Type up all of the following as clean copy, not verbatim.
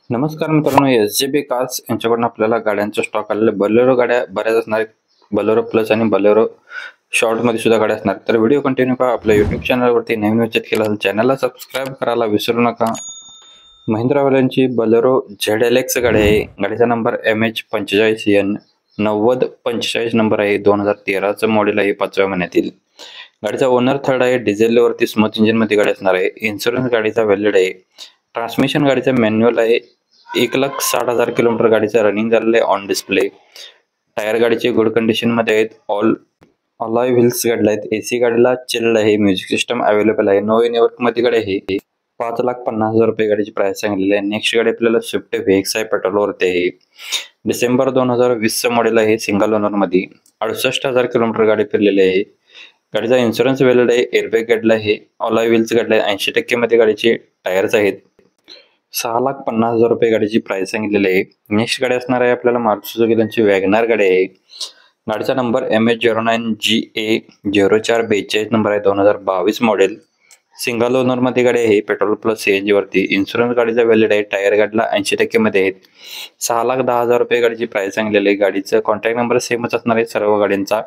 नमस्कार मित्रांनो, एस.जे.बी. कार्स यांच्याकडून आपल्याला गाड्यांचा स्टॉक आलेला बोलेरो गाड्या बऱ्याच असणार आहेत. बोलेरो प्लस आणि बोलेरो शॉर्टमध्ये सुद्धा गाड्या असणार. तर व्हिडिओ कंटिन्यू पहा. आपल्या यूट्यूब चॅनलवरती नवीन विजिट केला तर चॅनलला सबस्क्राईब करायला विसरू नका. महिंद्रावाल्यांची बोलेरो ZLX गाडी आहे. गाडीचा नंबर MH45N 9045 नंबर आहे. 2013चं मॉडेल आहे. 5व्या महिन्यातील. गाडीचा ओनर थर्ड आहे. डिझेलवरती स्मूथ इंजिन मध्ये गाडी असणार आहे. इन्शुरन्स गाडीचा व्हॅलिड आहे. ट्रान्समिशन गाडीचा मॅन्युअल आहे. 1,60,000 किलोमीटर गाडीचा रनिंग झालेलं आहे ऑन डिस्प्ले. टायर गाडीचे गुड कंडिशन मध्ये आहेत. अलॉय व्हील्स गाडीला आहेत. एसी गाडीला चिल्ड आहे. म्युझिक सिस्टम अवेलेबल आहे. नो नेटवर्क मध्ये गाडी आहे. 5,50,000 रुपये गाडीची प्राइस सांगितलेली आहे. नेक्स्ट गाडी आपल्याला स्विफ्ट व्हीएक्स आहे. पेट्रोलवरती आहे. डिसेंबर 2020 मॉडेल आहे. सिंगल ओनर मध्ये 68,000 किलोमीटर गाडी फिरलेली आहे. गाडीचा इन्शुरन्स व्हॅलिड आहे. एअरबॅग गाडीला आहे. अलॉय व्हील्स गाडीला 80% मध्ये गाडीचे टायर्स आहेत. 6,50,000 रुपये गाडीची प्राइस सांगितलेली आहे. नेक्स्ट गाडी असणार आहे आपल्याला मारुती सुझुकी त्यांची वॅगनार गाडी आहे. गाडीचा नंबर MH09GA 0442 नंबर आहे. 2022 मॉडेल. सिंगल ओनर मध्ये गाडी आहे. पेट्रोल प्लस CNG वरती. इन्शुरन्स गाडीचा व्हॅलिड आहे. टायर गाडीला 80% मध्ये आहेत. 6,10,000 रुपये गाडीची प्राइस सांगितलेली आहे. गाडीचा कॉन्टॅक्ट नंबर सेमच असणार आहे सर्व गाड्यांचा.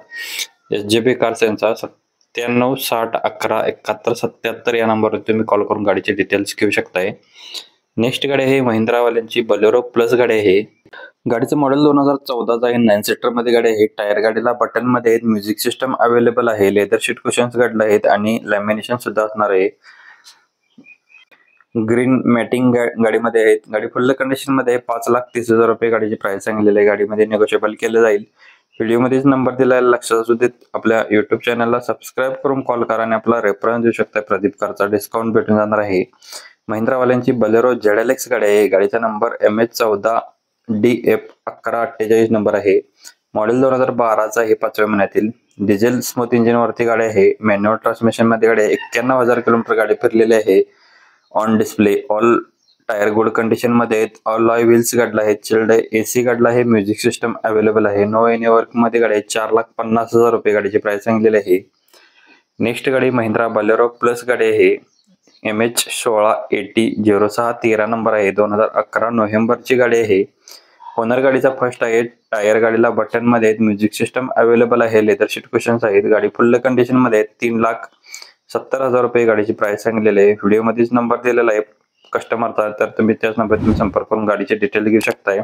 SJB कार्स यांचा 9760117177 या नंबरवर तुम्ही कॉल करून गाडीचे डिटेल्स घेऊ शकताय. नेक्स्ट गाडी आहे महिंद्रावाल्यांची बोलेरो प्लस गाडी आहे. गाडीचं मॉडेल 2014चा आहे. 9 सीटर मध्ये गाडी आहे. टायर गाडीला बटन मध्ये आहेत. म्युझिक सिस्टम अवेलेबल आहे. लेदर शीट कुशन्स गाडीला आहेत आणि लॅमिनेशन सुद्धा असणार आहे. ग्रीन मॅटिंग गाडीमध्ये आहेत. गाडी फुल कंडिशन मध्ये आहे. 5,30,000 रुपये गाडीची प्राइस सांगितलेली आहे. गाडीमध्ये निगोशिएबल केलं जाईल. व्हिडिओमध्येच नंबर दिलाय लक्षात असू देत. आपल्या युट्यूब चॅनलला सबस्क्राईब करून कॉल करा आणि आपला रेफरन्स देऊ शकता. प्रदीप कारचा डिस्काउंट भेटून जाणार आहे. महिंद्रावाल्यांची बोलेरो ZLX गाडी आहे. गाडीचा नंबर MH14DF1148 नंबर आहे. मॉडेल 2012चा आहे. 5व्या महिन्यातील. डिझेल स्मूथ इंजिन वरती गाडी आहे. मॅन्युअल ट्रान्समिशन मध्ये गाडी आहे. 91,000 किलोमीटर गाडी फिरलेली आहे. On display. All tyre good condition मध्ये आहेत. अलॉय व्हील्स गाडीला आहेत. चिल्ड आहे. एसी गाडीला आहे. म्युझिक सिस्टम अवेलेबल आहे. नो नेटवर्क मध्ये गाडी आहे. 4,50,000 रुपये गाडीची प्राइस सांगितलेली आहे. नेक्स्ट गाडी महिंद्रा बोलेरो प्लस गाडी आहे. MH1680 0613 नंबर आहे. 2011 नोव्हेंबरची गाडी आहे. ओनर गाडीचा फर्स्ट आहे. टायर गाडीला बटन मध्ये आहेत. म्युझिक सिस्टम अवेलेबल आहे. लेदर शीट कुशन्स आहेत. गाडी फुल कंडिशन मध्ये आहे. 3,70,000 रुपये गाडीची प्राइस सांगितलेली आहे. व्हिडिओ मध्येच नंबर दिलेला आहे कस्टमरचा, तर तुम्ही त्याच नंबरवर संपर्क करून गाडीचे डिटेल घेऊ शकताय.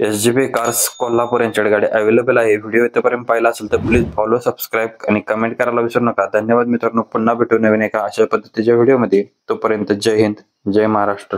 SJB कार्स कोल्हापूर यांच्याकडे गाडी अवेलेबल आहे. व्हिडिओ इथपर्यंत पाहिला असेल तर प्लीज फॉलो, सबस्क्राईब आणि कमेंट करायला विसरू नका. धन्यवाद मित्रांनो. पुन्हा भेटू नवीन एका अशा पद्धतीच्या व्हिडिओमध्ये. तोपर्यंत जय हिंद, जय महाराष्ट्र.